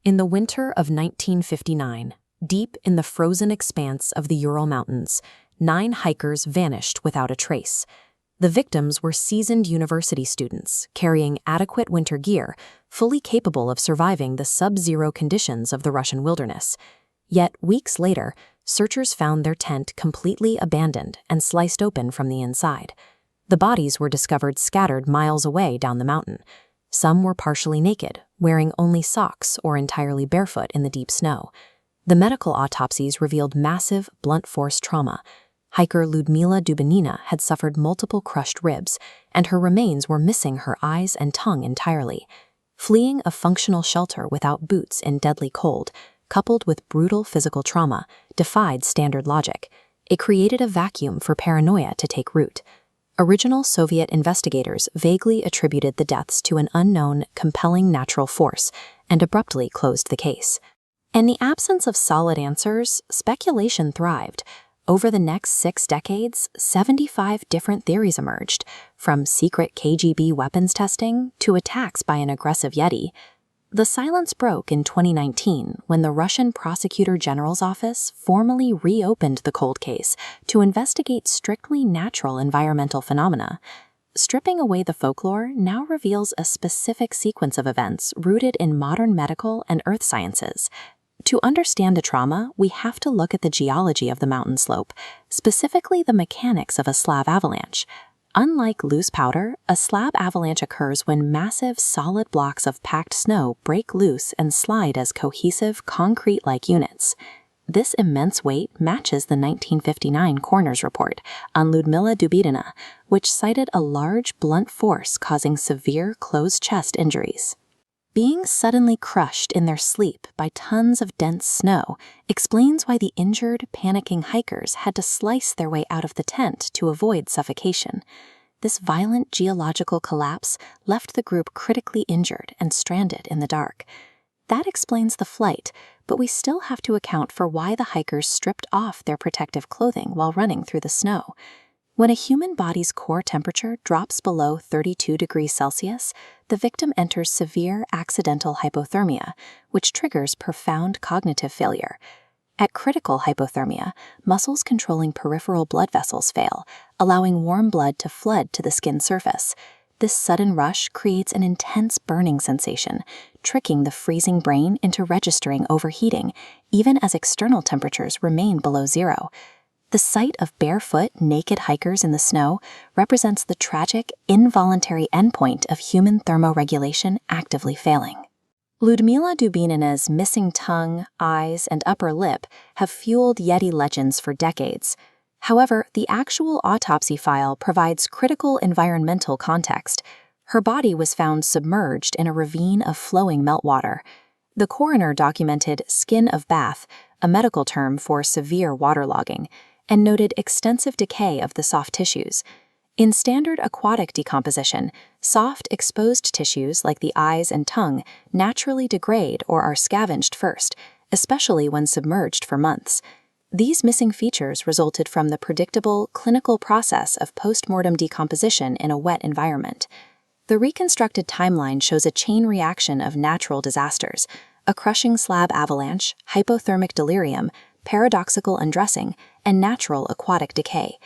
In the winter of 1959, deep in the frozen expanse of the Ural Mountains, 9 hikers vanished without a trace. The victims were seasoned university students carrying adequate winter gear, fully capable of surviving the sub-zero conditions of the Russian wilderness. Yet, weeks later, searchers found their tent completely abandoned and sliced open from the inside. The bodies were discovered scattered miles away down the mountain. Some were partially naked, wearing only socks or entirely barefoot in the deep snow. The medical autopsies revealed massive, blunt force trauma. Hiker Lyudmila Dubinina had suffered multiple crushed ribs, and her remains were missing her eyes and tongue entirely. Fleeing a functional shelter without boots in deadly cold, coupled with brutal physical trauma, defied standard logic. It created a vacuum for paranoia to take root. Original Soviet investigators vaguely attributed the deaths to an unknown, compelling natural force and abruptly closed the case. In the absence of solid answers, speculation thrived. Over the next 6 decades, 75 different theories emerged, from secret KGB weapons testing to attacks by an aggressive Yeti. The silence broke in 2019 when the Russian Prosecutor General's office formally reopened the cold case to investigate strictly natural environmental phenomena. Stripping away the folklore now reveals a specific sequence of events rooted in modern medical and earth sciences. To understand the trauma, we have to look at the geology of the mountain slope, specifically the mechanics of a slab avalanche. Unlike loose powder, a slab avalanche occurs when massive, solid blocks of packed snow break loose and slide as cohesive, concrete-like units. This immense weight matches the 1959 coroner's report on Lyudmila Dubinina, which cited a large, blunt force causing severe closed-chest injuries. Being suddenly crushed in their sleep by tons of dense snow explains why the injured, panicking hikers had to slice their way out of the tent to avoid suffocation. This violent geological collapse left the group critically injured and stranded in the dark. That explains the flight, but we still have to account for why the hikers stripped off their protective clothing while running through the snow. When a human body's core temperature drops below 32 degrees Celsius, the victim enters severe accidental hypothermia, which triggers profound cognitive failure. At critical hypothermia, muscles controlling peripheral blood vessels fail, allowing warm blood to flood to the skin surface. This sudden rush creates an intense burning sensation, tricking the freezing brain into registering overheating, even as external temperatures remain below zero. The sight of barefoot, naked hikers in the snow represents the tragic, involuntary endpoint of human thermoregulation actively failing. Lyudmila Dubinina's missing tongue, eyes, and upper lip have fueled Yeti legends for decades. However, the actual autopsy file provides critical environmental context. Her body was found submerged in a ravine of flowing meltwater. The coroner documented skin of bath, a medical term for severe waterlogging, and noted extensive decay of the soft tissues. In standard aquatic decomposition, soft, exposed tissues like the eyes and tongue naturally degrade or are scavenged first, especially when submerged for months. These missing features resulted from the predictable, clinical process of postmortem decomposition in a wet environment. The reconstructed timeline shows a chain reaction of natural disasters: a crushing slab avalanche, hypothermic delirium, paradoxical undressing, and natural aquatic decay.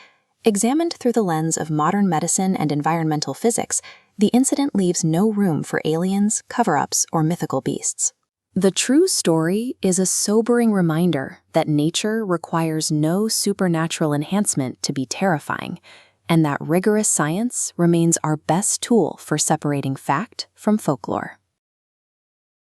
Examined through the lens of modern medicine and environmental physics, the incident leaves no room for aliens, cover-ups, or mythical beasts. The true story is a sobering reminder that nature requires no supernatural enhancement to be terrifying, and that rigorous science remains our best tool for separating fact from folklore.